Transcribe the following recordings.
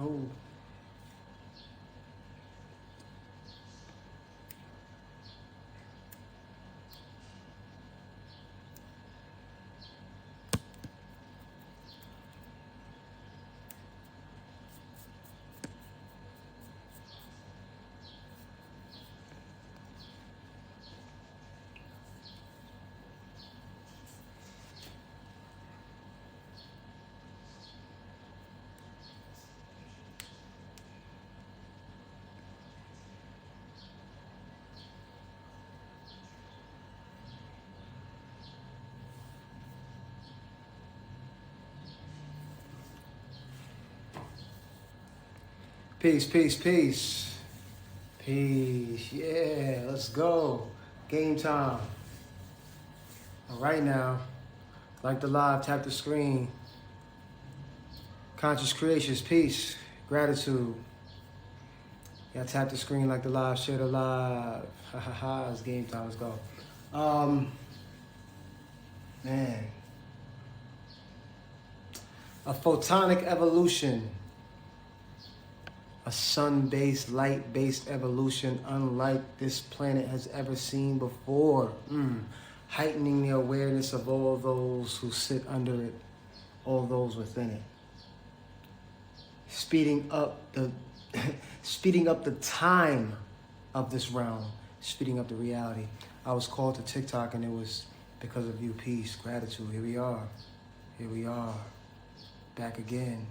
Oh. Peace, peace, peace. Peace. Yeah, let's go. Game time. All right now. Like the live, tap the screen. Conscious creations, peace, gratitude. Yeah, tap the screen like the live, share the live. Ha ha ha, it's game time, let's go. Man. A photonic evolution. A sun-based, light-based evolution unlike this planet has ever seen before. Heightening the awareness of all those who sit under it, all those within it. Speeding up the time of this realm, speeding up the reality. I was called to TikTok and it was because of you. Peace, gratitude. Here we are. Here we are. Back again.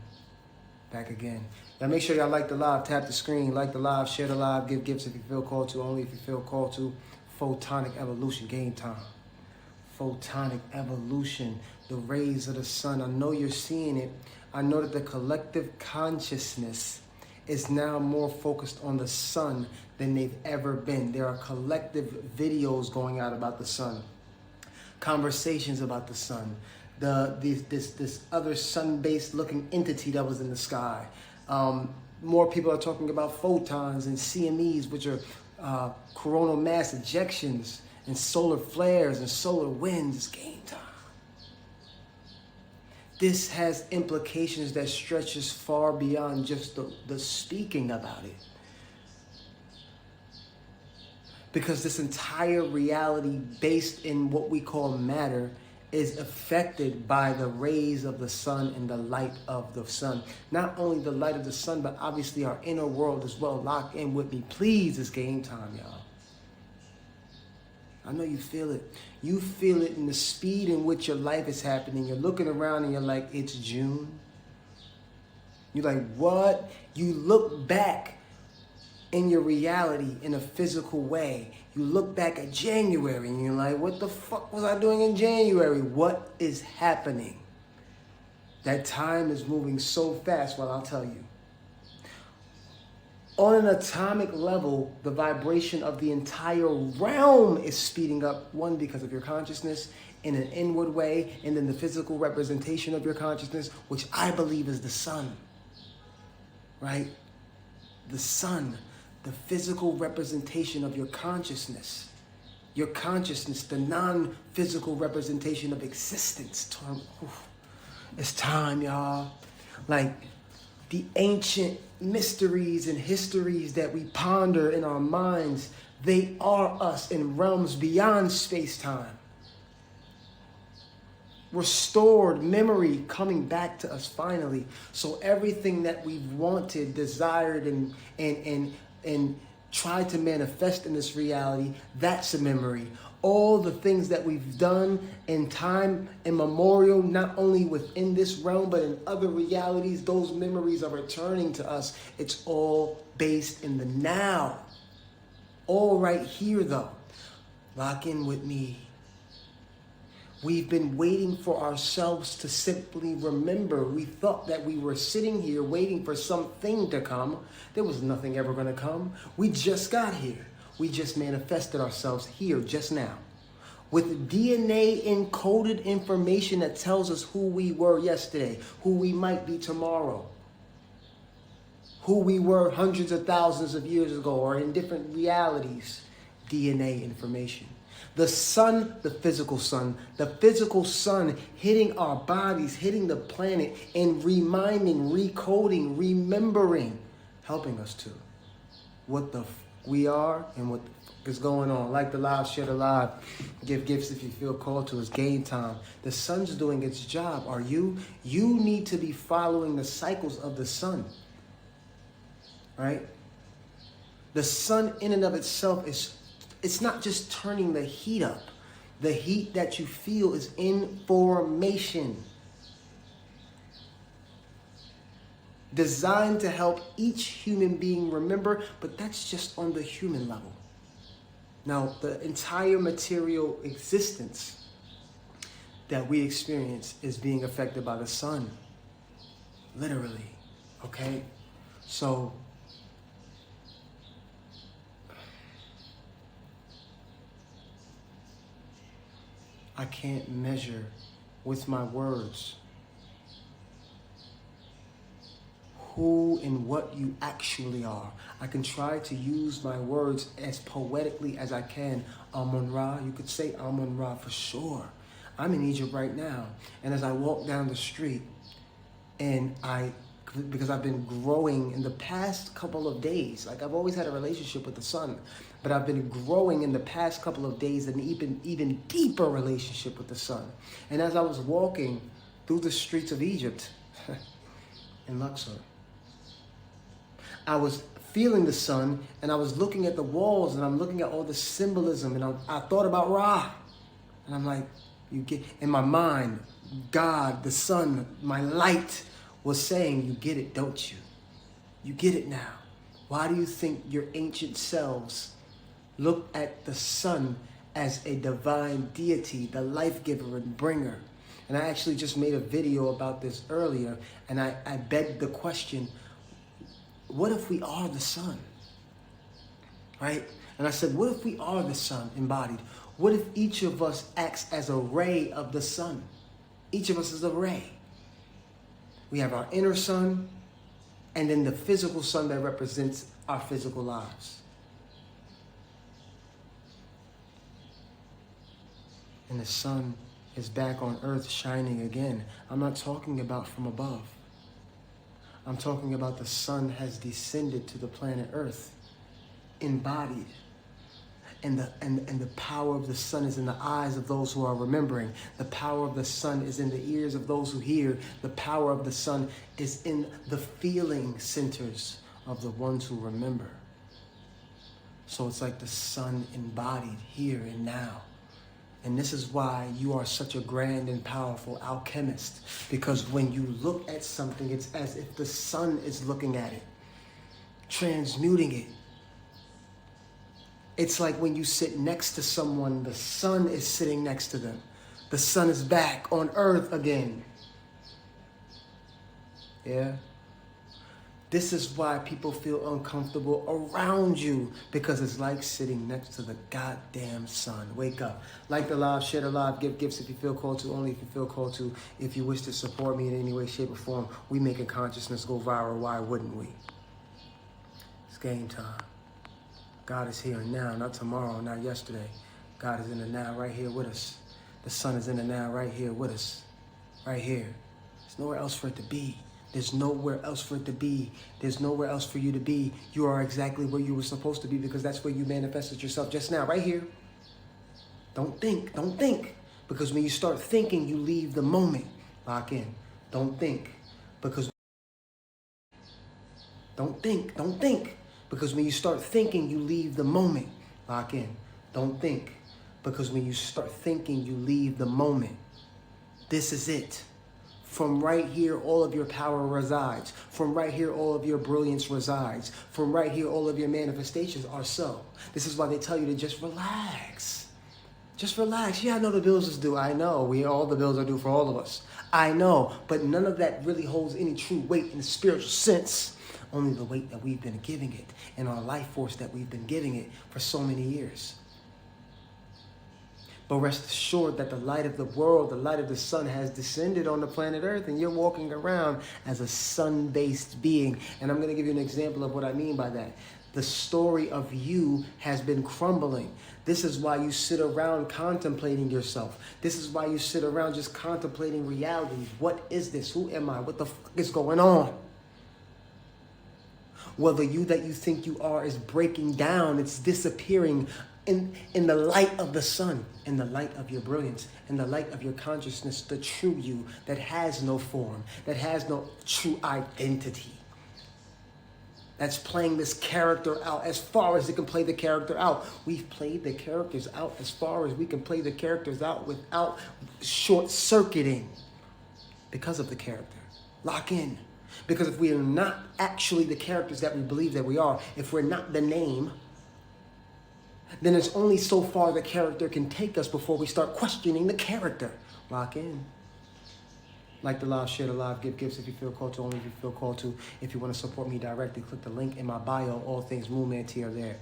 Back again. Now make sure y'all like the live, tap the screen, like the live, share the live, give gifts if you feel called to, only if you feel called to. Photonic evolution, game time. Photonic evolution, the rays of the sun. I know you're seeing it. I know that the collective consciousness is now more focused on the sun than they've ever been. There are collective videos going out about the sun, conversations about the sun, this other sun-based looking entity that was in the sky. More people are talking about photons and CMEs, which are coronal mass ejections, and solar flares and solar winds. It's game time. This has implications that stretches far beyond just the speaking about it. Because this entire reality based in what we call matter is affected by the rays of the sun and the light of the sun. Not only the light of the sun, but obviously our inner world as well. Lock in with me. Please, it's game time, y'all. I know you feel it. You feel it in the speed in which your life is happening. You're looking around and you're like, it's June. You're like, what? You look back in your reality in a physical way. You look back at January and you're like, what the fuck was I doing in January? What is happening? That time is moving so fast, well, I'll tell you. On an atomic level, the vibration of the entire realm is speeding up, one, because of your consciousness in an inward way, and then the physical representation of your consciousness, which I believe is the sun, right? The sun, the physical representation of your consciousness, the non-physical representation of existence. It's time, y'all. Like, the ancient mysteries and histories that we ponder in our minds, they are us in realms beyond space-time. Restored memory coming back to us finally. So everything that we've wanted, desired, and tried to manifest in this reality, that's a memory. All the things that we've done in time immemorial, not only within this realm, but in other realities, those memories are returning to us. It's all based in the now. All right here, though. Lock in with me. We've been waiting for ourselves to simply remember. We thought that we were sitting here waiting for something to come. There was nothing ever going to come. We just got here. We just manifested ourselves here just now with DNA encoded information that tells us who we were yesterday, who we might be tomorrow, who we were hundreds of thousands of years ago, or in different realities. DNA information. The sun, the physical sun hitting our bodies, hitting the planet, and reminding, recoding, remembering, helping us to what the we are and what is going on. Like the live, share the live, give gifts if you feel called to. It's game time. The sun's doing its job. Are you? You need to be following the cycles of the sun, right? The sun in and of itself it's not just turning the heat up. The heat that you feel is information designed to help each human being remember, but that's just on the human level. Now, the entire material existence that we experience is being affected by the sun, literally, okay? So, I can't measure with my words who and what you actually are. I can try to use my words as poetically as I can. Amun-Ra, you could say Amun-Ra for sure. I'm in Egypt right now, and as I walk down the street, and because I've been growing in the past couple of days, like I've always had a relationship with the sun, but I've been growing in the past couple of days an even deeper relationship with the sun. And as I was walking through the streets of Egypt, in Luxor, I was feeling the sun, and I was looking at the walls, and I'm looking at all the symbolism, and I thought about Ra, and I'm like, you get in my mind, God, the sun, my light was saying, you get it, don't you? You get it now. Why do you think your ancient selves looked at the sun as a divine deity, the life giver and bringer? And I actually just made a video about this earlier, and I begged the question, what if we are the sun, right? And I said, what if we are the sun embodied? What if each of us acts as a ray of the sun? Each of us is a ray. We have our inner sun, and then the physical sun that represents our physical lives. And the sun is back on earth shining again. I'm not talking about from above. I'm talking about the sun has descended to the planet Earth, embodied. And the power of the sun is in the eyes of those who are remembering. The power of the sun is in the ears of those who hear. The power of the sun is in the feeling centers of the ones who remember. So it's like the sun embodied here and now. And this is why you are such a grand and powerful alchemist. Because when you look at something, it's as if the sun is looking at it, transmuting it. It's like when you sit next to someone, the sun is sitting next to them. The sun is back on earth again. Yeah? This is why people feel uncomfortable around you, because it's like sitting next to the goddamn sun. Wake up. Like the live, share the live, give gifts if you feel called to, only if you feel called to. If you wish to support me in any way, shape, or form, we making consciousness go viral. Why wouldn't we? It's game time. God is here and now, not tomorrow, not yesterday. God is in the now, right here with us. The sun is in the now, right here with us. Right here. There's nowhere else for it to be. There's nowhere else for it to be. There's nowhere else for you to be. You are exactly where you were supposed to be, because that's where you manifested yourself just now, right here. Don't think. Don't think. Because when you start thinking, you leave the moment. Lock in. Don't think. Because don't think. Don't think. Because when you start thinking, you leave the moment. Lock in. Don't think. Because when you start thinking, you leave the moment. This is it. From right here, all of your power resides. From right here, all of your brilliance resides. From right here, all of your manifestations are so. This is why they tell you to just relax. Just relax. Yeah, I know the bills is due. I know. All the bills are due for all of us. I know. But none of that really holds any true weight in the spiritual sense. Only the weight that we've been giving it and our life force that we've been giving it for so many years. But rest assured that the light of the world, the light of the sun has descended on the planet Earth, and you're walking around as a sun-based being. And I'm going to give you an example of what I mean by that. The story of you has been crumbling. This is why you sit around contemplating yourself. This is why you sit around just contemplating reality. What is this? Who am I? What the fuck is going on? Well, the you that you think you are is breaking down. It's disappearing in the light of the sun, in the light of your brilliance, in the light of your consciousness, the true you that has no form, that has no true identity. That's playing this character out as far as it can play the character out. We've played the characters out as far as we can play the characters out without short-circuiting because of the character. Lock in. Because if we are not actually the characters that we believe that we are, if we're not the name, then it's only so far the character can take us before we start questioning the character. Lock in. Like the live, share the live, give gifts if you feel called to, only if you feel called to. If you want to support me directly, click the link in my bio. All things MoonManT are there.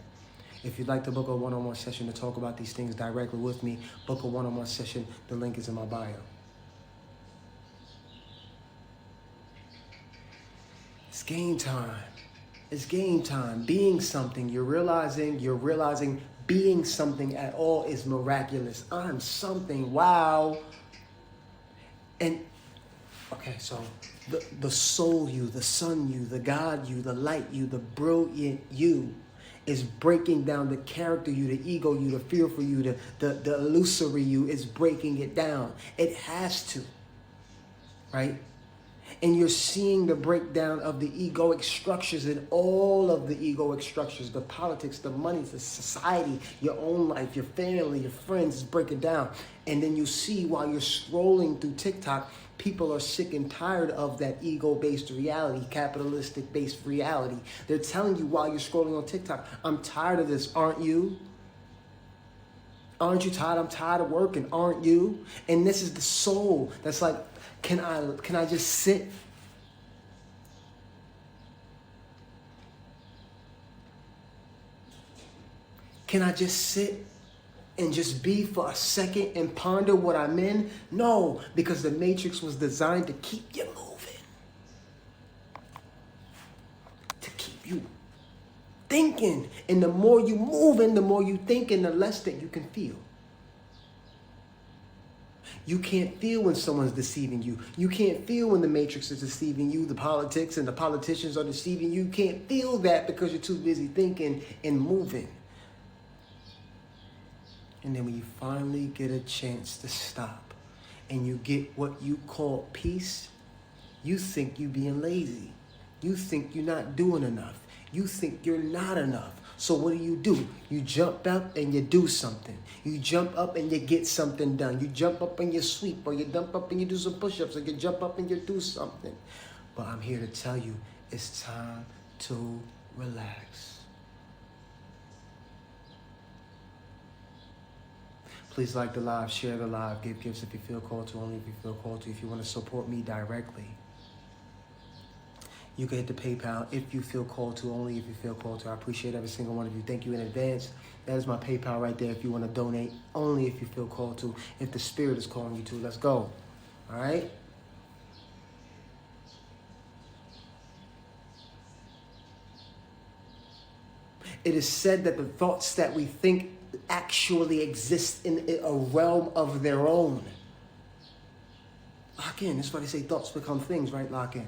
If you'd like to book a one-on-one session to talk about these things directly with me, book a one-on-one session. The link is in my bio. It's game time. It's game time. Being something, you're realizing being something at all is miraculous. I'm something. Wow. And okay, so the soul you, the sun you, the God you, the light you, the brilliant you is breaking down the character you, the ego you, the fearful you, the illusory you is breaking it down. It has to, right? And you're seeing the breakdown of the egoic structures and all of the egoic structures, the politics, the money, the society, your own life, your family, your friends is breaking down. And then you see while you're scrolling through TikTok, people are sick and tired of that ego-based reality, capitalistic-based reality. They're telling you while you're scrolling on TikTok, I'm tired of this, aren't you? Aren't you tired? I'm tired of working, aren't you? And this is the soul that's like, can I just sit? Can I just sit and just be for a second and ponder what I'm in? No, because the Matrix was designed to keep you moving. To keep you thinking. And the more you moving, the more you thinking, the less that you can feel. You can't feel when someone's deceiving you. You can't feel when the Matrix is deceiving you, the politics and the politicians are deceiving you. You can't feel that because you're too busy thinking and moving. And then when you finally get a chance to stop and you get what you call peace, you think you're being lazy. You think you're not doing enough. You think you're not enough. So what do? You jump up and you do something. You jump up and you get something done. You jump up and you sweep, or you jump up and you do some push-ups, or you jump up and you do something. But I'm here to tell you, it's time to relax. Please like the live, share the live, give gifts if you feel called to, only if you feel called to. If you want to support me directly, you can hit the PayPal if you feel called to, only if you feel called to. I appreciate every single one of you. Thank you in advance. That is my PayPal right there if you want to donate, only if you feel called to. If the Spirit is calling you to, let's go. All right? It is said that the thoughts that we think actually exist in a realm of their own. Lock in. That's why they say thoughts become things, right? Lock in.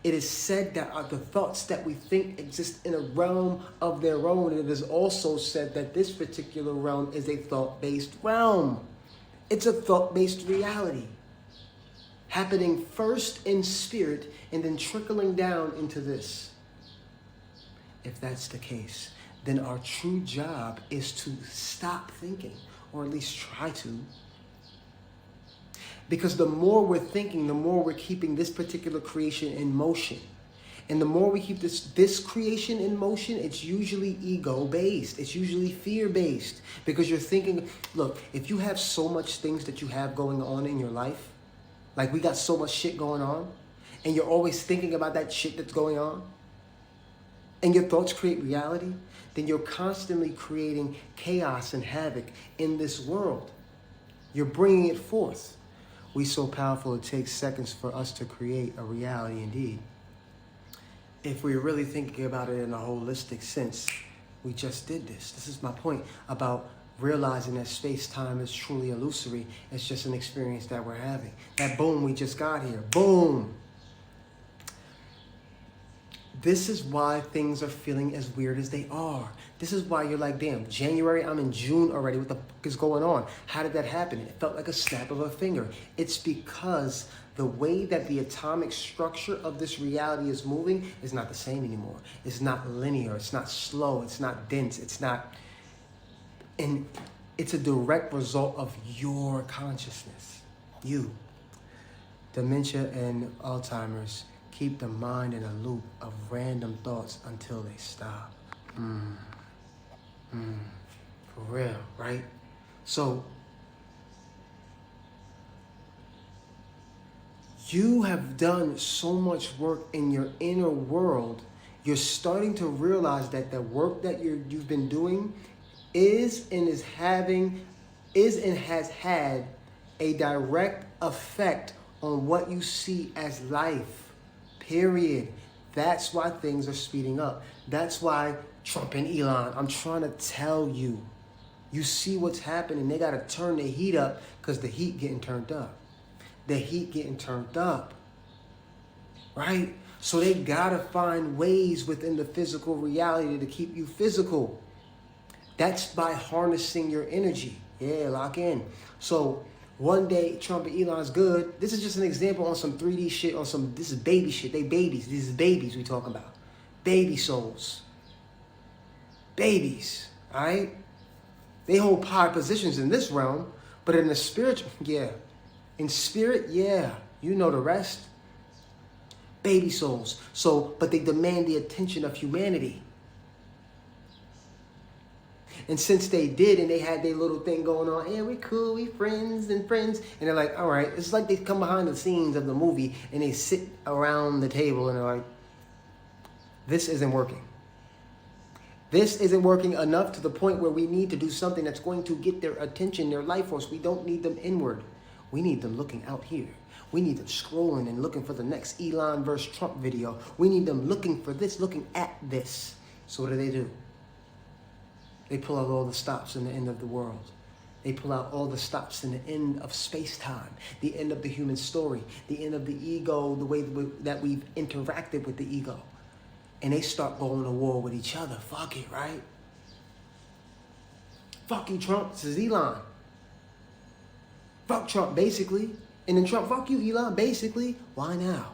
It is said that the thoughts that we think exist in a realm of their own. And it is also said that this particular realm is a thought-based realm. It's a thought-based reality, happening first in spirit and then trickling down into this. If that's the case, then our true job is to stop thinking, or at least try to. Because the more we're thinking, the more we're keeping this particular creation in motion. And the more we keep this creation in motion, it's usually ego-based. It's usually fear-based. Because you're thinking, look, if you have so much things that you have going on in your life, like we got so much shit going on, and you're always thinking about that shit that's going on, and your thoughts create reality, then you're constantly creating chaos and havoc in this world. You're bringing it forth. We so powerful, it takes seconds for us to create a reality indeed. If we're really thinking about it in a holistic sense, We just did this. This is my point about realizing that space-time is truly illusory. It's just an experience that we're having. That boom we just got here. Boom. This is why things are feeling as weird as they are. This is why you're like, damn, January, I'm in June already. What the fuck is going on? How did that happen? It felt like a snap of a finger. It's because the way that the atomic structure of this reality is moving is not the same anymore. It's not linear. It's not slow. It's not dense. It's not... And it's a direct result of your consciousness. You. Dementia and Alzheimer's keep the mind in a loop of random thoughts until they stop. For real, right? So, you have done so much work in your inner world. You're starting to realize that the work that you've been doing is and has had a direct effect on what you see as life. Period. That's why things are speeding up. That's why Trump and Elon, I'm trying to tell you. You see what's happening. They got to turn the heat up because the heat getting turned up. The heat getting turned up. Right? So they got to find ways within the physical reality to keep you physical. That's by harnessing your energy. Yeah, lock in. So one day, Trump and Elon's good. This is just an example on some 3D shit, this is baby shit. They babies. These is babies we talking about. Baby souls. Babies, all right? They hold high positions in this realm, but in the spiritual, yeah. In spirit, yeah. You know the rest. Baby souls. So, but they demand the attention of humanity. And since they did, and they had their little thing going on, yeah, we cool, we friends, and they're like, all right, it's like they come behind the scenes of the movie and they sit around the table and they're like, this isn't working. This isn't working enough to the point where we need to do something that's going to get their attention, their life force. We don't need them inward. We need them looking out here. We need them scrolling and looking for the next Elon versus Trump video. We need them looking for this, looking at this. So what do? They pull out all the stops in the end of the world. They pull out all the stops in the end of space-time, the end of the human story, the end of the ego, the way that we've interacted with the ego. And they start going to war with each other. Fuck it, right? Fuck you, Trump. This is Elon. Fuck Trump, basically. And then Trump, fuck you, Elon, basically. Why now?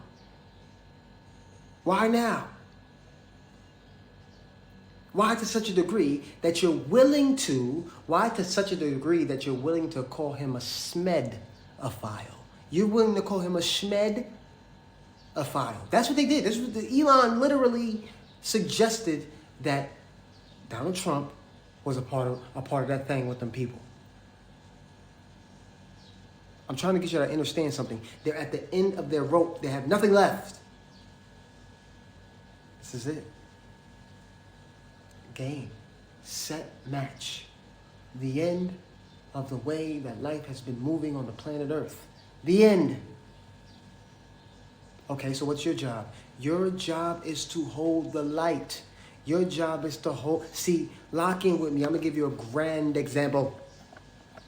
Why now? Why to such a degree that you're willing to call him a Smed-ophile? You're willing to call him a Schmed-ophile. That's what they did. Elon literally suggested that Donald Trump was a part of that thing with them people. I'm trying to get you to understand something. They're at the end of their rope. They have nothing left. This is it. Game, set, match. The end of the way that life has been moving on the planet Earth. The end. Okay, so what's your job? Your job is to hold the light. Your job is to lock in with me. I'm going to give you a grand example,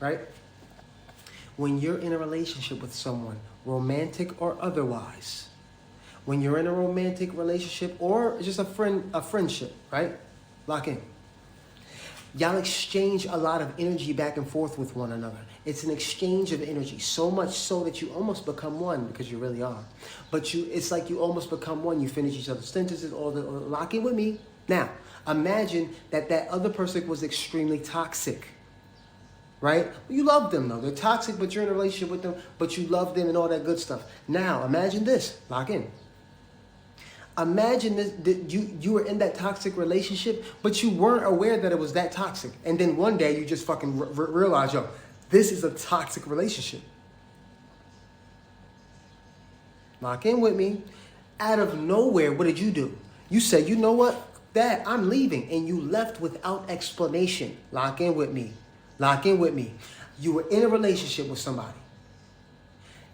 right? When you're in a relationship with someone, romantic or otherwise, when you're in a romantic relationship or just a friendship, right? Lock in. Y'all exchange a lot of energy back and forth with one another. It's an exchange of energy, so much so that you almost become one, because you really are. But it's like you almost become one. You finish each other's sentences, lock in with me. Now, imagine that other person was extremely toxic, right? You love them though. They're toxic, but you're in a relationship with them, but you love them and all that good stuff. Now, imagine this. Lock in. Imagine this, that you were in that toxic relationship, but you weren't aware that it was that toxic. And then one day you just fucking realize, yo, this is a toxic relationship. Lock in with me. Out of nowhere, what did you do? You said, you know what? Dad, I'm leaving. And you left without explanation. Lock in with me. Lock in with me. You were in a relationship with somebody.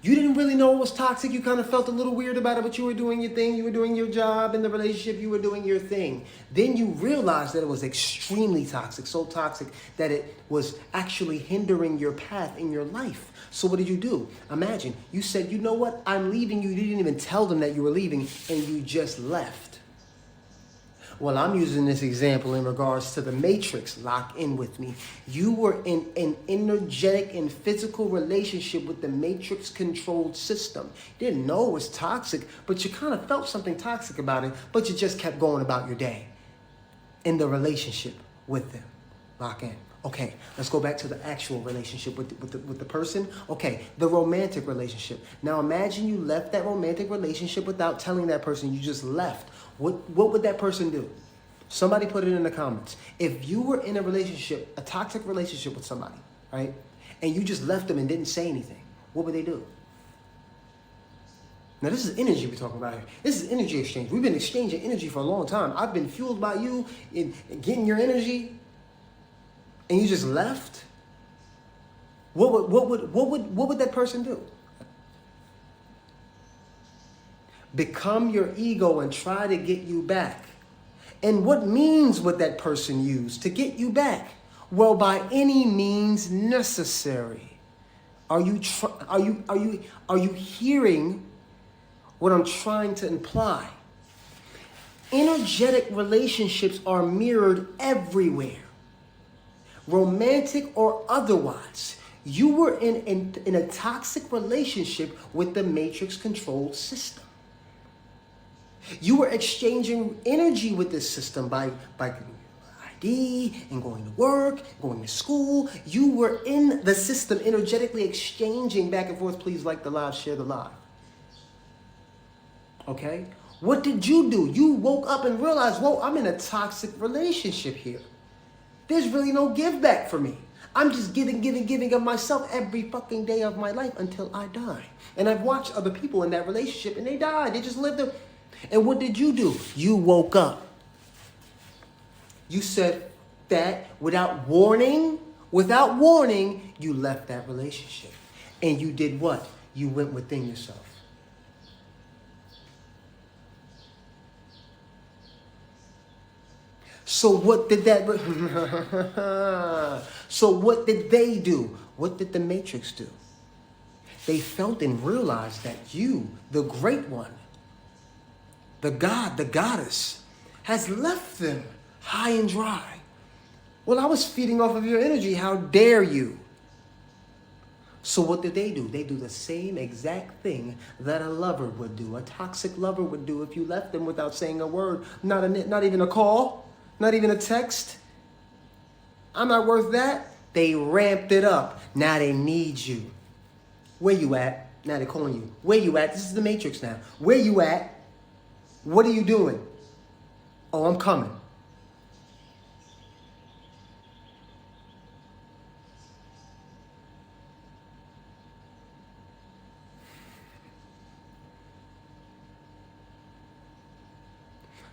You didn't really know it was toxic. You kind of felt a little weird about it, but you were doing your thing. You were doing your job in the relationship. You were doing your thing. Then you realized that it was extremely toxic, so toxic that it was actually hindering your path in your life. So what did you do? Imagine you said, you know what? I'm leaving you. You didn't even tell them that you were leaving, and you just left. Well, I'm using this example in regards to the Matrix. Lock in with me. You were in an energetic and physical relationship with the Matrix-controlled system. You didn't know it was toxic, but you kind of felt something toxic about it, but you just kept going about your day in the relationship with them. Lock in. Okay, let's go back to the actual relationship with the person. Okay, the romantic relationship. Now imagine you left that romantic relationship without telling that person. You just left. What would that person do? Somebody put it in the comments. If you were in a relationship, a toxic relationship with somebody, right, and you just left them and didn't say anything, what would they do? Now, this is energy we're talking about here. This is energy exchange. We've been exchanging energy for a long time. I've been fueled by you in getting your energy, and you just left. What would that person do? Become your ego and try to get you back. And what means would that person use to get you back? Well, by any means necessary. Are you hearing what I'm trying to imply? Energetic relationships are mirrored everywhere, romantic or otherwise. You were in a toxic relationship with the Matrix-controlled system. You were exchanging energy with this system by ID and going to work, going to school. You were in the system energetically exchanging back and forth. Please like the live, share the live. Okay? What did you do? You woke up and realized, whoa, I'm in a toxic relationship here. There's really no give back for me. I'm just giving of myself every fucking day of my life until I die. And I've watched other people in that relationship and they died. They just lived their... And what did you do? You woke up. You said that without warning, you left that relationship. And you did what? You went within yourself. So what did that... So what did they do? What did the Matrix do? They felt and realized that you, the great one, the God, the goddess, has left them high and dry. Well, I was feeding off of your energy. How dare you? So what did they do? They do the same exact thing that a lover would do, a toxic lover would do if you left them without saying a word, not even a call, not even a text. I'm not worth that. They ramped it up. Now they need you. Where you at? Now they're calling you. Where you at? This is the Matrix now. Where you at? What are you doing? Oh, I'm coming.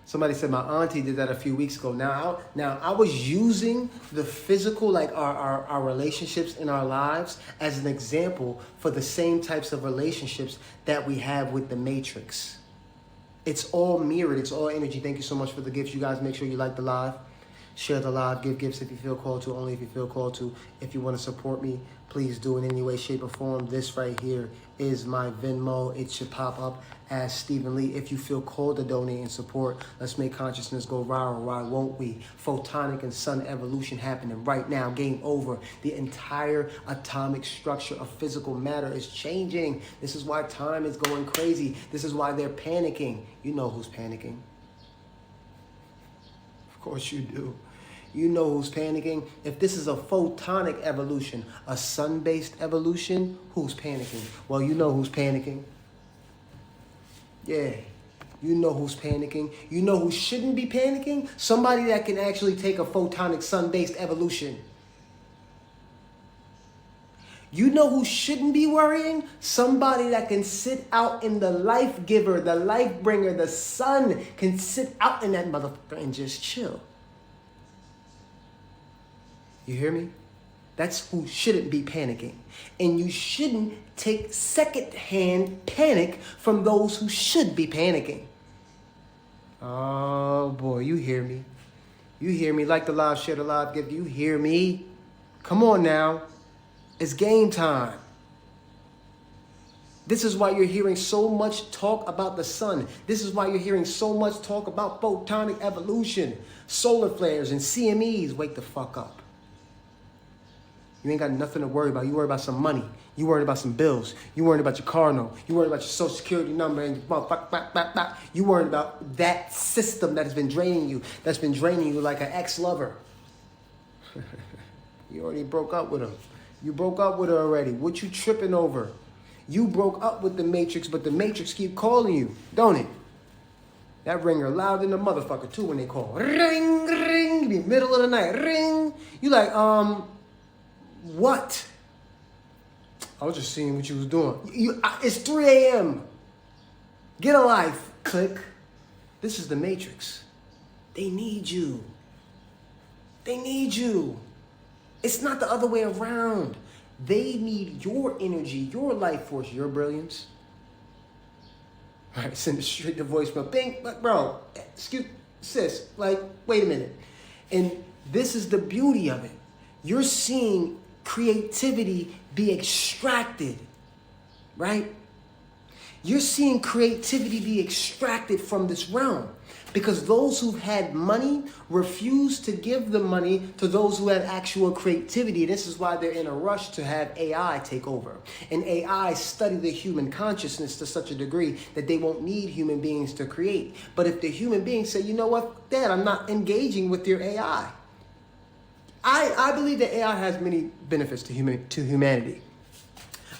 Somebody said my auntie did that a few weeks ago. Now I was using the physical, like our relationships in our lives as an example for the same types of relationships that we have with the Matrix. It's all mirrored. It's all energy. Thank you so much for the gifts. You guys make sure you like the live. Share the live. Give gifts if you feel called to. Only if you feel called to. If you want to support me, please do in any way, shape, or form. This right here is my Venmo. It should pop up as Stephen Lee. If you feel called to donate and support, let's make consciousness go viral. Why won't we? Photonic and sun evolution happening right now. Game over. The entire atomic structure of physical matter is changing. This is why time is going crazy. This is why they're panicking. You know who's panicking. Of course you do. You know who's panicking. If this is a photonic evolution, a sun-based evolution, who's panicking? Well, you know who's panicking. Yeah, you know who's panicking. You know who shouldn't be panicking? Somebody that can actually take a photonic sun-based evolution. You know who shouldn't be worrying? Somebody that can sit out in the life giver, the life bringer, the sun, can sit out in that motherfucker and just chill. You hear me? That's who shouldn't be panicking. And you shouldn't take secondhand panic from those who should be panicking. Oh boy, you hear me. You hear me. Like the live, share the live, give. You hear me. Come on now. It's game time. This is why you're hearing so much talk about the sun. This is why you're hearing so much talk about photonic evolution, solar flares, and CMEs. Wake the fuck up. You ain't got nothing to worry about. You worry about some money. You worried about some bills. You worried about your car note. You worried about your social security number and your motherfucker. You worried about that system that has been draining you. That's been draining you like an ex-lover. You already broke up with him. You broke up with her already. What you tripping over? You broke up with the Matrix, but the Matrix keep calling you, don't it? That ringer loud than the motherfucker too when they call. Ring, ring, the middle of the night, ring. You like, what? I was just seeing what you was doing. It's 3 a.m. Get a life. Click. This is the Matrix. They need you. They need you. It's not the other way around. They need your energy, your life force, your brilliance. All right, send it straight to voicemail. Bing, but bro, excuse, sis, like, wait a minute. And this is the beauty of it. You're seeing creativity be extracted, right? You're seeing creativity be extracted from this realm because those who've had money refuse to give the money to those who have actual creativity. This is why they're in a rush to have AI take over. And AI study the human consciousness to such a degree that they won't need human beings to create. But if the human beings say, you know what, Dad, I'm not engaging with your AI. I believe that AI has many benefits to humanity.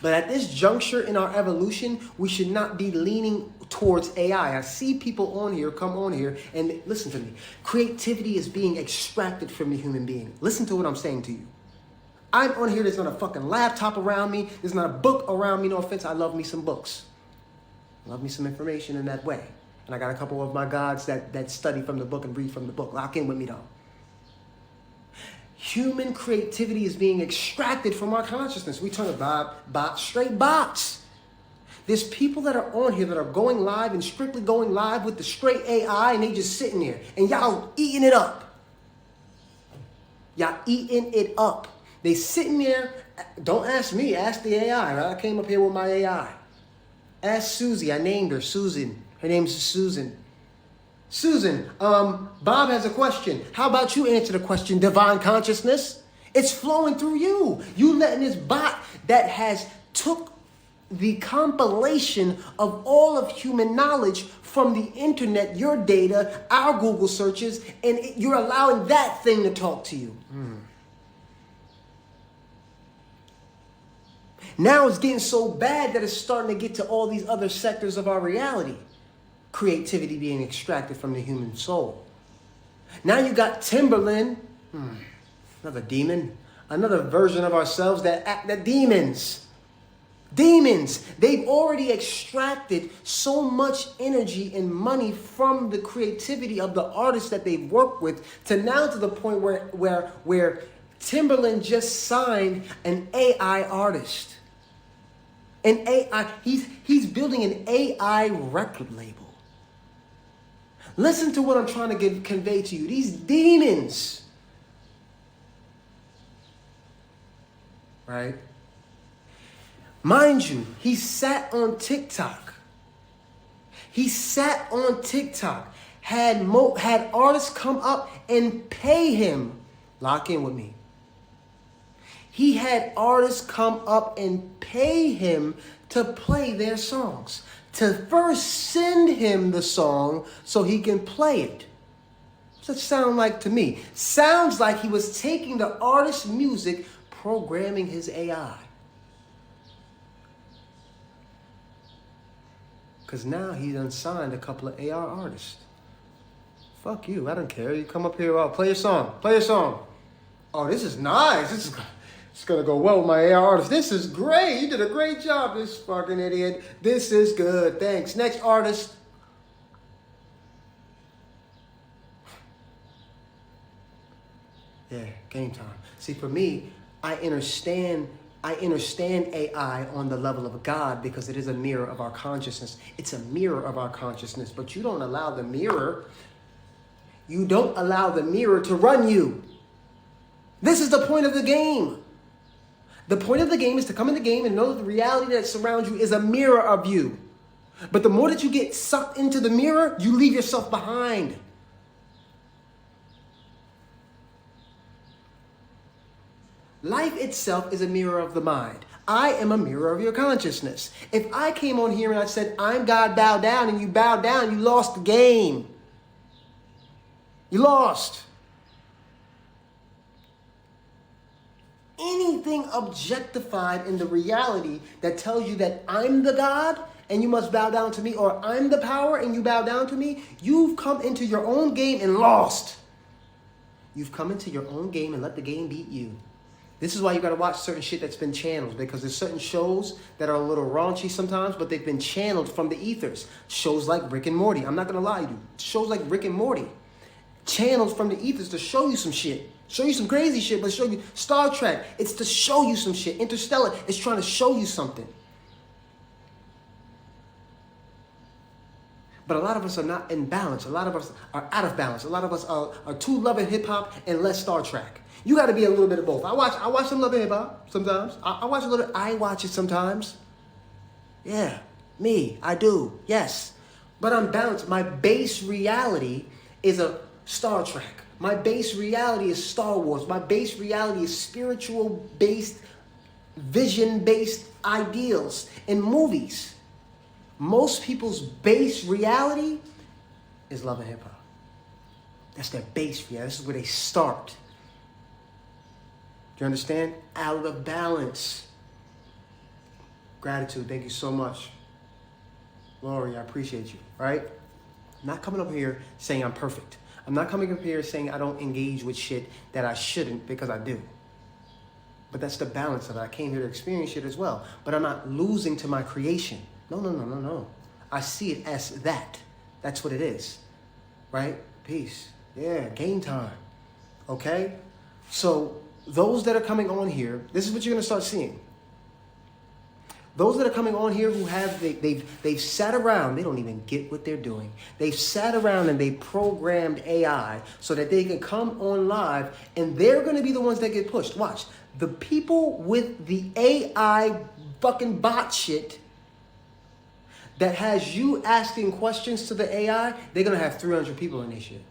But at this juncture in our evolution, we should not be leaning towards AI. I see people on here, come on here, and listen to me. Creativity is being extracted from the human being. Listen to what I'm saying to you. I'm on here, there's not a fucking laptop around me, there's not a book around me, no offense, I love me some books. I love me some information in that way. And I got a couple of my gods that study from the book and read from the book. Lock in with me though. Human creativity is being extracted from our consciousness. We turn to straight bots. There's people that are on here that are going live and strictly going live with the straight AI and they just sitting there and y'all eating it up. Y'all eating it up. They sitting there. Don't ask me, ask the AI. Right? I came up here with my AI. Ask Susie. I named her Susan. Her name's Susan. Susan, Bob has a question. How about you answer the question, divine consciousness? It's flowing through you. You letting this bot that has took the compilation of all of human knowledge from the internet, your data, our Google searches, and you're allowing that thing to talk to you. Now it's getting so bad that it's starting to get to all these other sectors of our reality. Creativity being extracted from the human soul. Now you got Timberland, another demon, another version of ourselves that demons. Demons. They've already extracted so much energy and money from the creativity of the artists that they've worked with to now to the point where Timberland just signed an AI artist. An AI, he's building an AI record label. Listen to what I'm trying to convey to you. These demons, right? Mind you, he sat on TikTok. He sat on TikTok, had artists come up and pay him. Lock in with me. He had artists come up and pay him to play their songs. To first send him the song so he can play it. What's that sound like to me? Sounds like he was taking the artist's music, programming his AI. Because now he done signed a couple of AR artists. Fuck you, I don't care. You come up here, play your song. Play your song. Oh, this is nice. It's gonna go well with my AR artist. This is great. You did a great job, this fucking idiot. This is good. Thanks. Next artist. Yeah, game time. See, for me, I understand AI on the level of God because it is a mirror of our consciousness. It's a mirror of our consciousness, but you don't allow the mirror to run you. This is the point of the game. The point of the game is to come in the game and know that the reality that surrounds you is a mirror of you. But the more that you get sucked into the mirror, you leave yourself behind. Life itself is a mirror of the mind. I am a mirror of your consciousness. If I came on here and I said, I'm God, bow down, and you bow down, you lost the game. You lost. Anything objectified in the reality that tells you that I'm the God and you must bow down to me, or I'm the power and you bow down to me, you've come into your own game and lost. You've come into your own game and let the game beat you. This is why you got to watch certain shit that's been channeled, because there's certain shows that are a little raunchy sometimes, but they've been channeled from the ethers. Shows like Rick and Morty. I'm not going to lie to you. Shows like Rick and Morty. Channeled from the ethers to show you some shit. Show you some crazy shit, but show you. Star Trek, it's to show you some shit. Interstellar, it's trying to show you something. But a lot of us are not in balance. A lot of us are out of balance. A lot of us are too loving hip-hop and less Star Trek. You got to be a little bit of both. I watch some love and hip hop sometimes. I watch it sometimes. Yeah, me, I do. Yes, but I'm balanced. My base reality is a Star Trek. My base reality is Star Wars. My base reality is spiritual based, vision based ideals in movies. Most people's base reality is love and hip hop. That's their base reality. This is where they start. Do you understand? Out of balance. Gratitude. Thank you so much. Lori, I appreciate you. Right? I'm not coming up here saying I'm perfect. I'm not coming up here saying I don't engage with shit that I shouldn't, because I do. But that's the balance of it. I came here to experience shit as well. But I'm not losing to my creation. No. I see it as that. That's what it is. Right? Peace. Yeah, game time. Okay? So those that are coming on here, this is what you're going to start seeing. Those that are coming on here who have, they've sat around, they don't even get what they're doing. They've sat around and they programmed AI so that they can come on live, and they're going to be the ones that get pushed. Watch. The people with the AI fucking bot shit that has you asking questions to the AI, they're going to have 300 people in this shit.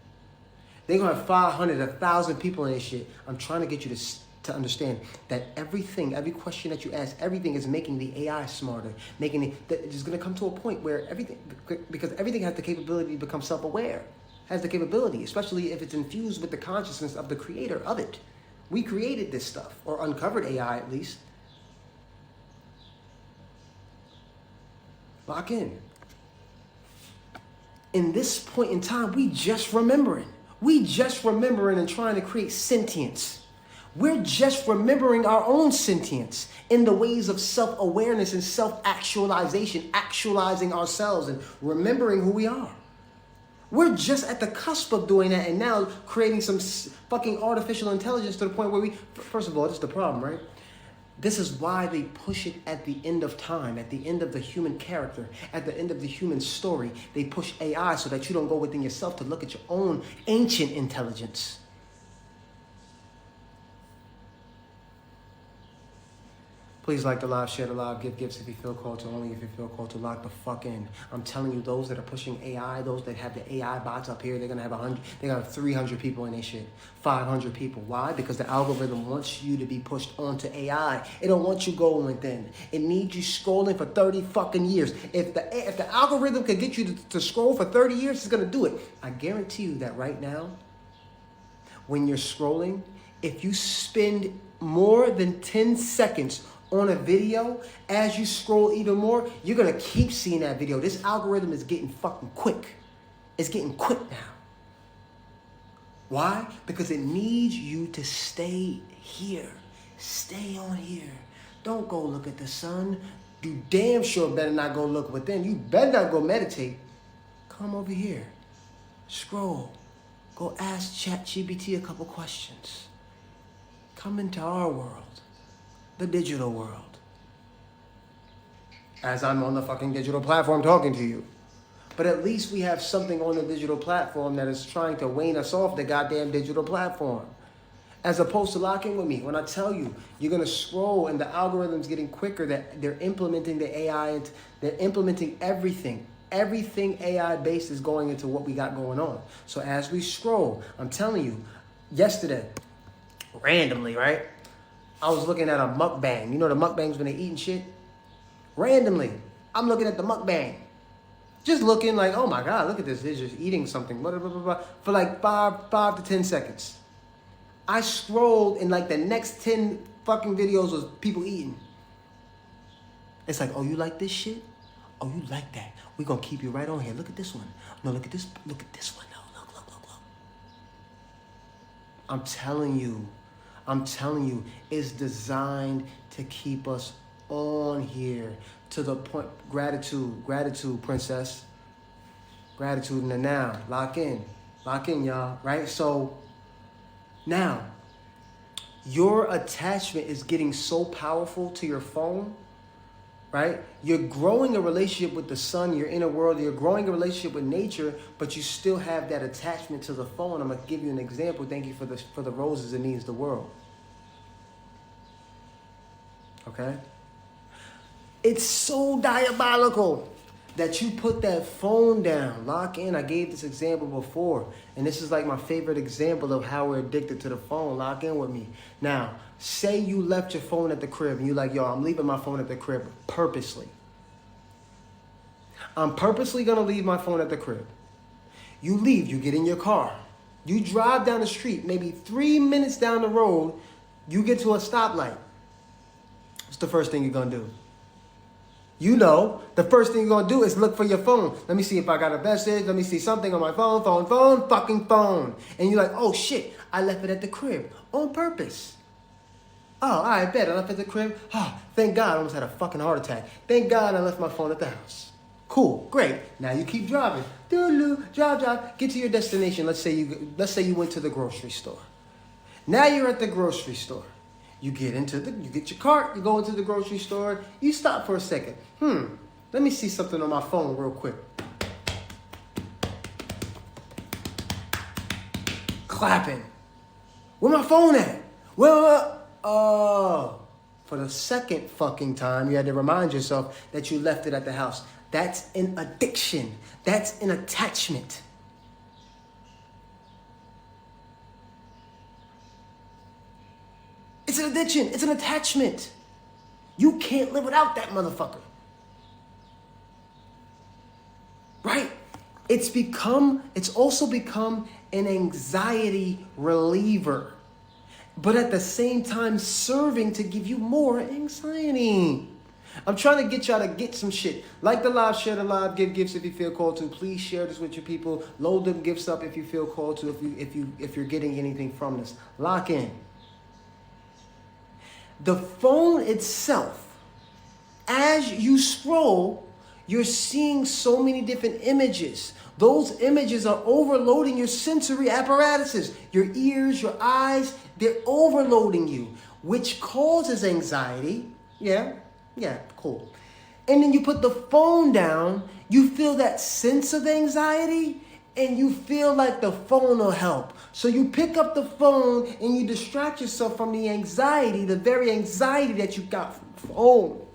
They're going to have 500, 1,000 people in this shit. I'm trying to get you to understand that everything, every question that you ask, everything is making the AI smarter. It's going to come to a point where because everything has the capability to become self-aware. Has the capability, especially if it's infused with the consciousness of the creator of it. We created this stuff, or uncovered AI at least. Lock in. In this point in time, we just remembering and trying to create sentience. We're just remembering our own sentience in the ways of self-awareness and self-actualization, actualizing ourselves and remembering who we are. We're just at the cusp of doing that, and now creating some fucking artificial intelligence to the point where first of all, this is the problem, right? This is why they push it at the end of time, at the end of the human character, at the end of the human story. They push AI so that you don't go within yourself to look at your own ancient intelligence. Please like the live, share the live, give gifts if you feel called to, only if you feel called to. Lock the fuck in. I'm telling you, those that are pushing AI, those that have the AI bots up here, they're gonna have 100, they're gonna have 300 people in their shit, 500 people. Why? Because the algorithm wants you to be pushed onto AI. It don't want you going within. It needs you scrolling for 30 fucking years. If the algorithm can get you to scroll for 30 years, it's gonna do it. I guarantee you that right now, when you're scrolling, if you spend more than 10 seconds on a video, as you scroll even more, you're gonna keep seeing that video. This algorithm is getting fucking quick. It's getting quick now. Why? Because it needs you to stay here. Stay on here. Don't go look at the sun. You damn sure better not go look within. You better not go meditate. Come over here. Scroll. Go ask ChatGPT a couple questions. Come into our world. the digital world. As I'm on the fucking digital platform talking to you. But at least we have something on the digital platform that is trying to wane us off the goddamn digital platform. As opposed to locking with me. When I tell you, you're going to scroll and the algorithm's getting quicker, that they're implementing the AI, and they're implementing everything. Everything AI based is going into what we got going on. So as we scroll, I'm telling you, yesterday, randomly, right? I was looking at a mukbang. You know the mukbangs when they eating shit? Randomly, I'm looking at the mukbang. Just looking like, oh my God, look at this. They're just eating something, blah, blah, blah, blah, for like 5 to 10 seconds. I scrolled and like the next 10 fucking videos was people eating. It's like, oh, you like this shit? Oh, you like that? We're going to keep you right on here. Look at this one. No, look at this. Look at this one. No, look. I'm telling you, it's designed to keep us on here to the point. Gratitude, princess. Gratitude in the now. Lock in, y'all. Right? So now, your attachment is getting so powerful to your phone, right? You're growing a relationship with the sun, your inner world. You're growing a relationship with nature, but you still have that attachment to the phone. I'm gonna give you an example. Thank you for the roses. It means the world. Okay? It's so diabolical that you put that phone down. Lock in. I gave this example before, and this is like my favorite example of how we're addicted to the phone. Lock in with me. Now, say you left your phone at the crib, and you're like, yo, I'm leaving my phone at the crib purposely. I'm purposely going to leave my phone at the crib. You leave. You get in your car. You drive down the street, maybe 3 minutes down the road, you get to a stoplight. What's the first thing you're going to do? You know, the first thing you're going to do is look for your phone. Let me see if I got a message. Let me see something on my phone, fucking phone. And you're like, oh shit, I left it at the crib on purpose. Oh, all right, bet I left it at the crib. Oh, thank God, I almost had a fucking heart attack. Thank God I left my phone at the house. Cool, great. Now you keep driving. Drive. Get to your destination. Let's say you went to the grocery store. Now you're at the grocery store. You get your cart, you go into the grocery store, you stop for a second. Let me see something on my phone real quick. Clapping. Where my phone at? For the second fucking time, you had to remind yourself that you left it at the house. That's an addiction. That's an attachment. It's an addiction. It's an attachment. You can't live without that motherfucker. Right? It's also become an anxiety reliever, but at the same time serving to give you more anxiety. I'm trying to get y'all to get some shit. Like the live, share the live, give gifts if you feel called to. Please share this with your people. Load them gifts up if you feel called to, if you're getting anything from this. Lock in. The phone itself, as you scroll, you're seeing so many different images. Those images are overloading your sensory apparatuses. Your ears, your eyes, they're overloading you, which causes anxiety. Yeah, cool. And then you put the phone down, you feel that sense of anxiety, and you feel like the phone will help. So you pick up the phone and you distract yourself from the anxiety, the very anxiety that you got from the phone.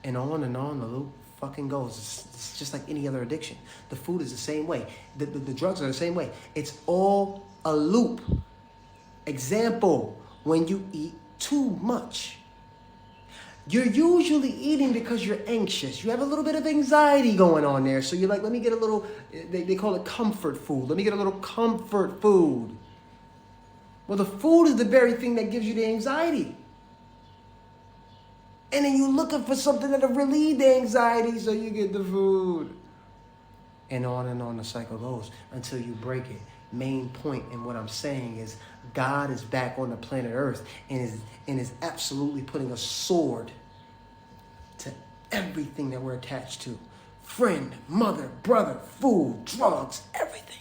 And on the loop fucking goes. It's just like any other addiction. The food is the same way. The drugs are the same way. It's all a loop. Example, when you eat too much. You're usually eating because you're anxious. You have a little bit of anxiety going on there. So you're like, let me get a little, they call it comfort food. Let me get a little comfort food. Well, the food is the very thing that gives you the anxiety. And then you're looking for something that'll relieve the anxiety, so you get the food. And on the cycle goes until you break it. Main point in what I'm saying is God is back on the planet Earth and is absolutely putting a sword to everything that we're attached to. Friend, mother, brother, food, drugs, everything.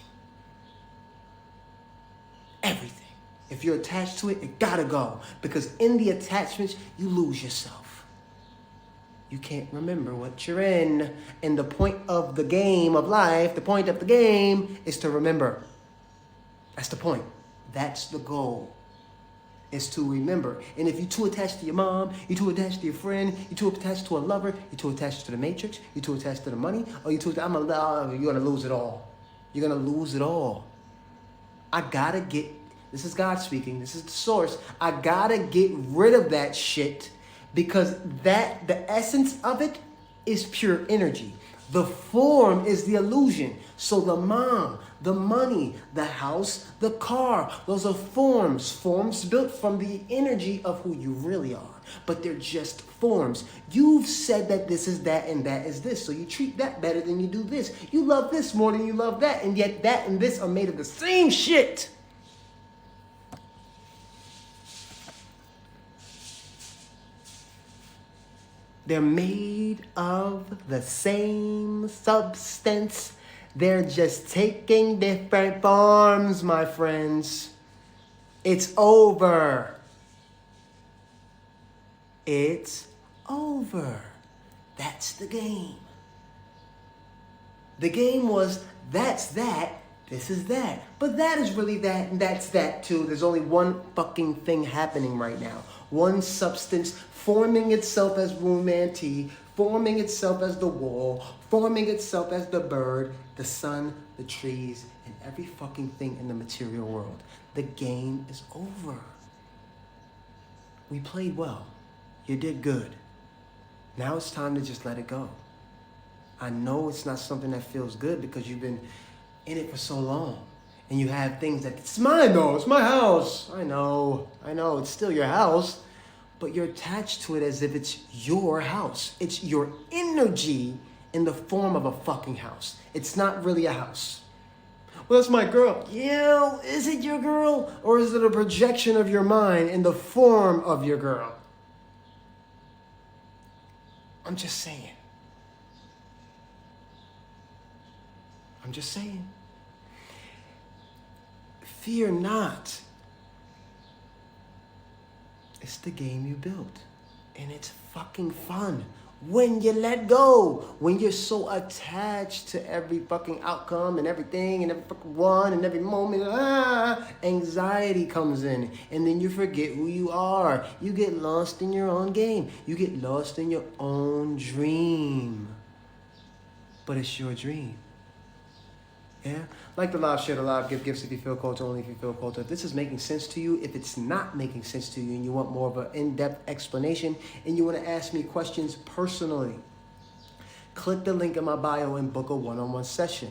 Everything. If you're attached to it, it gotta go. Because in the attachments, you lose yourself. You can't remember what you're in. And the point of the game of life, the point of the game is to remember. That's the point. That's the goal. Is to remember. And if you're too attached to your mom, you're too attached to your friend, you're too attached to a lover, you're too attached to the matrix, you're too attached to the money, or you're too, you're gonna lose it all. You're gonna lose it all. I gotta get, this is God speaking, this is the source. I gotta get rid of that shit because the essence of it is pure energy. The form is the illusion. So the mom, the money, the house, the car, those are forms. Forms built from the energy of who you really are. But they're just forms. You've said that this is that and that is this. So you treat that better than you do this. You love this more than you love that. And yet that and this are made of the same shit. They're made of the same substance. They're just taking different forms, my friends. It's over. It's over. That's the game. The game was, that's that, this is that. But that is really that, and that's that too. There's only one fucking thing happening right now. One substance forming itself as MoonManT, forming itself as the wall, forming itself as the bird, the sun, the trees, and every fucking thing in the material world. The game is over. We played well. You did good. Now it's time to just let it go. I know it's not something that feels good because you've been in it for so long. And you have things that, it's mine though, it's my house. I know, it's still your house. But you're attached to it as if it's your house. It's your energy in the form of a fucking house. It's not really a house. Well, that's my girl. Yeah, is it your girl? Or is it a projection of your mind in the form of your girl? I'm just saying. I'm just saying. Fear not. It's the game you built. And it's fucking fun. When you let go. When you're so attached to every fucking outcome and everything and every fucking one and every moment. Anxiety comes in. And then you forget who you are. You get lost in your own game. You get lost in your own dream. But it's your dream. Yeah? Like the live, share the live, give gifts if you feel called to, only if you feel called to. If this is making sense to you, if it's not making sense to you and you want more of an in-depth explanation and you want to ask me questions personally, click the link in my bio and book a one-on-one session.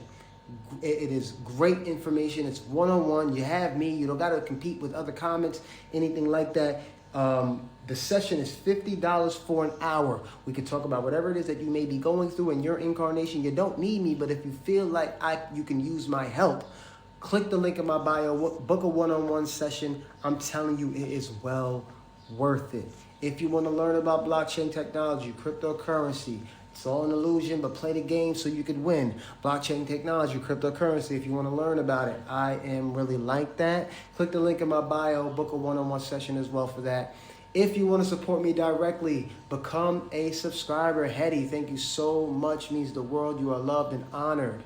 It is great information. It's one-on-one. You have me. You don't got to compete with other comments, anything like that. The session is $50 for an hour. We can talk about whatever it is that you may be going through in your incarnation. You don't need me, but if you feel like you can use my help, click the link in my bio, book a one-on-one session. I'm telling you, it is well worth it. If you want to learn about blockchain technology, cryptocurrency, it's all an illusion, but play the game so you could win. Blockchain technology, cryptocurrency, if you want to learn about it. I am really like that. Click the link in my bio, book a one-on-one session as well for that. If you want to support me directly, become a subscriber. Hetty, thank you so much. Means the world. You are loved and honored.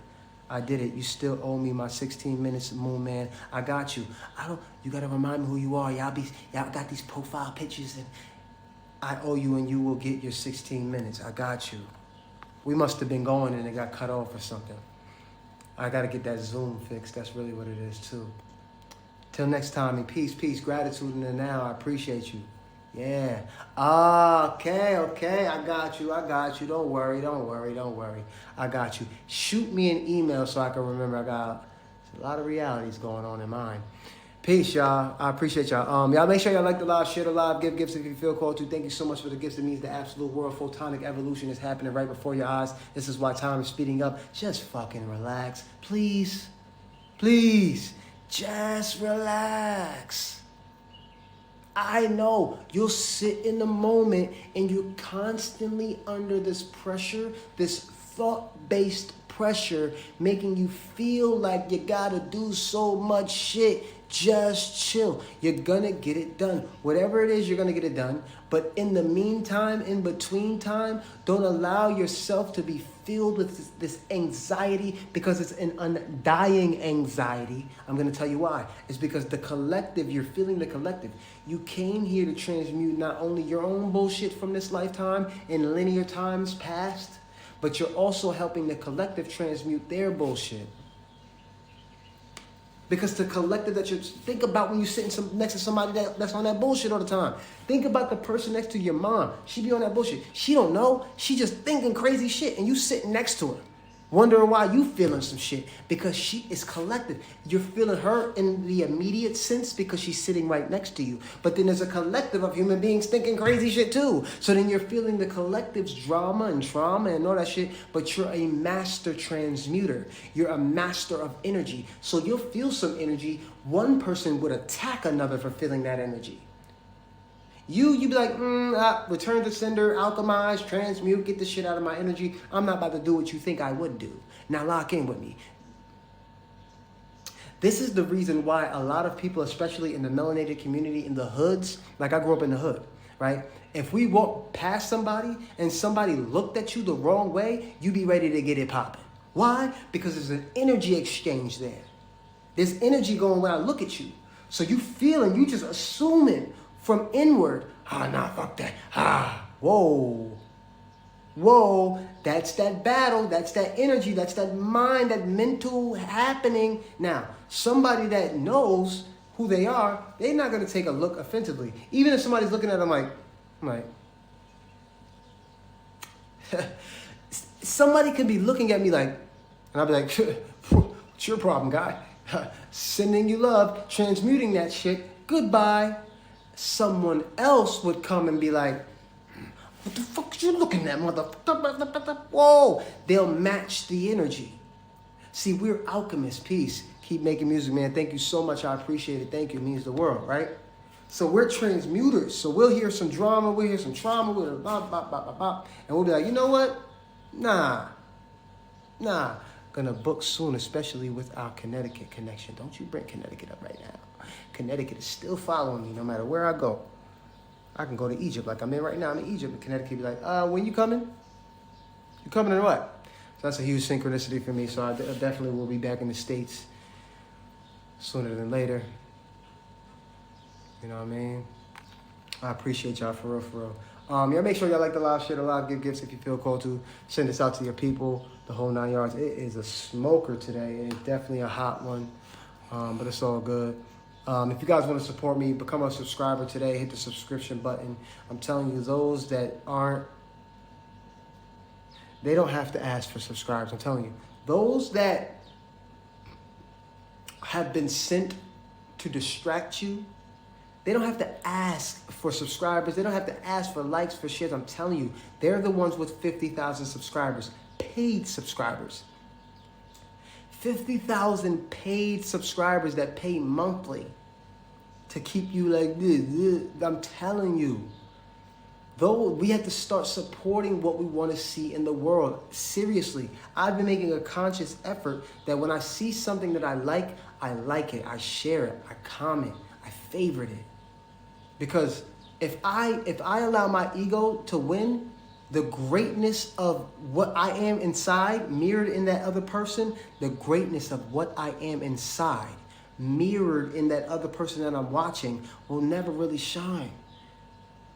I did it. You still owe me my 16 minutes, MoonManT. I got you. You got to remind me who you are. Y'all got these profile pictures and I owe you and you will get your 16 minutes. I got you. We must have been going and it got cut off or something. I got to get that Zoom fixed. That's really what it is too. Till next time, and peace, gratitude in the now. I appreciate you. Yeah. Okay. I got you. Don't worry. I got you. Shoot me an email so I can remember. I got a lot of realities going on in mine. Peace, y'all. I appreciate y'all. Y'all make sure y'all like the live, share the live, give gifts if you feel called to. Thank you so much for the gifts. It means the absolute world photonic evolution is happening right before your eyes. This is why time is speeding up. Just fucking relax. Please. Just relax. I know you'll sit in the moment and you're constantly under this pressure, this thought-based pressure, making you feel like you gotta do so much shit. Just chill. You're gonna get it done. Whatever it is, you're gonna get it done. But in the meantime, in between time, don't allow yourself to be filled with this anxiety, because it's an undying anxiety. I'm gonna tell you why. It's because the collective, you're feeling the collective. You came here to transmute not only your own bullshit from this lifetime in linear times past, but you're also helping the collective transmute their bullshit. Because the collective that you think about when you're sitting next to somebody that's on that bullshit all the time. Think about the person next to your mom. She be on that bullshit. She don't know. She just thinking crazy shit, and you sitting next to her, wondering why you feeling some shit. Because she is collective. You're feeling her in the immediate sense because she's sitting right next to you. But then there's a collective of human beings thinking crazy shit too. So then you're feeling the collective's drama and trauma and all that shit. But you're a master transmuter. You're a master of energy. So you'll feel some energy. One person would attack another for feeling that energy. You be like, return to sender, alchemize, transmute, get the shit out of my energy. I'm not about to do what you think I would do. Now lock in with me. This is the reason why a lot of people, especially in the melanated community, in the hoods, like I grew up in the hood, right? If we walk past somebody and somebody looked at you the wrong way, you be ready to get it popping. Why? Because there's an energy exchange there. There's energy going around, look at you. So you feeling, you just assuming from inward, nah, fuck that. Whoa. That's that battle, that's that energy, that's that mind, that mental happening. Now, somebody that knows who they are, they're not gonna take a look offensively. Even if somebody's looking at them I'm like, somebody could be looking at me like, and I'll be like, what's your problem, guy? Sending you love, transmuting that shit, goodbye. Someone else would come and be like, what the fuck you looking at, motherfucker? Whoa. They'll match the energy. See, we're alchemists. Peace. Keep making music, man. Thank you so much. I appreciate it. Thank you. It means the world, right? So we're transmuters. So we'll hear some drama. We'll hear some trauma. We'll blah, blah, blah, blah, blah. And we'll be like, you know what? Nah. Gonna book soon, especially with our Connecticut connection. Don't you bring Connecticut up right now. Connecticut is still following me no matter where I go. I can go to Egypt like I'm in right now. I'm in Egypt, and Connecticut be like, when you coming? You coming or what? So that's a huge synchronicity for me. So I definitely will be back in the States sooner than later. You know what I mean? I appreciate y'all for real, for real. Yeah, make sure y'all like the live, share the live, give gifts if you feel called to. Send this out to your people, the whole 9 yards. It is a smoker today. It's definitely a hot one, but it's all good. If you guys want to support me, become a subscriber today. Hit the subscription button. I'm telling you, those that aren't, they don't have to ask for subscribers. I'm telling you, those that have been sent to distract you, they don't have to ask for subscribers. They don't have to ask for likes, for shares. I'm telling you, they're the ones with 50,000 subscribers, paid subscribers. 50,000 paid subscribers that pay monthly to keep you like this. I'm telling you. Though we have to start supporting what we want to see in the world. Seriously, I've been making a conscious effort that when I see something that I like it. I share it. I comment. I favorite it. Because if I allow my ego to win, the greatness of what I am inside mirrored in that other person, the greatness of what I am inside mirrored in that other person that I'm watching will never really shine.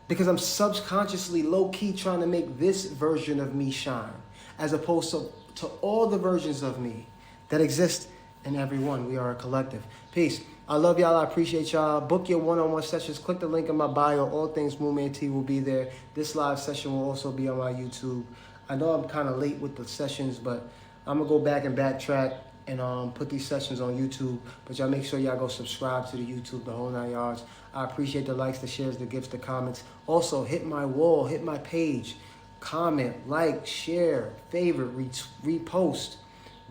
Because I'm subconsciously low-key trying to make this version of me shine, as opposed to all the versions of me that exist in everyone. We are a collective. Peace. I love y'all. I appreciate y'all. Book your one-on-one sessions. Click the link in my bio. All things MoonManT will be there. This live session will also be on my YouTube. I know I'm kind of late with the sessions, but I'm going to go back and backtrack and put these sessions on YouTube. But y'all make sure y'all go subscribe to the YouTube, the whole 9 yards. I appreciate the likes, the shares, the gifts, the comments. Also, hit my wall, hit my page. Comment, like, share, favorite, repost.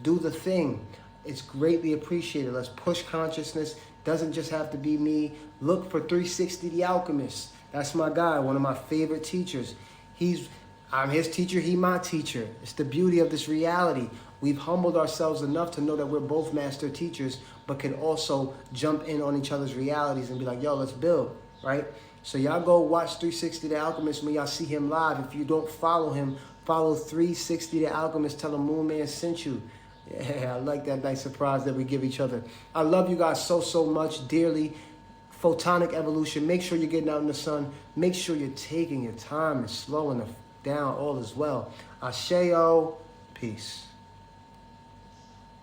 Do the thing. It's greatly appreciated. Let's push consciousness. Doesn't just have to be me. Look for 360 the Alchemist. That's my guy, one of my favorite teachers. I'm his teacher, he my teacher. It's the beauty of this reality. We've humbled ourselves enough to know that we're both master teachers, but can also jump in on each other's realities and be like, yo, let's build, right? So y'all go watch 360 The Alchemist when y'all see him live. If you don't follow him, follow 360 The Alchemist. Tell him MoonManT sent you. Yeah, I like that nice surprise that we give each other. I love you guys so, so much, dearly. Photonic evolution. Make sure you're getting out in the sun. Make sure you're taking your time and slowing down. All is well. Asheo. Peace.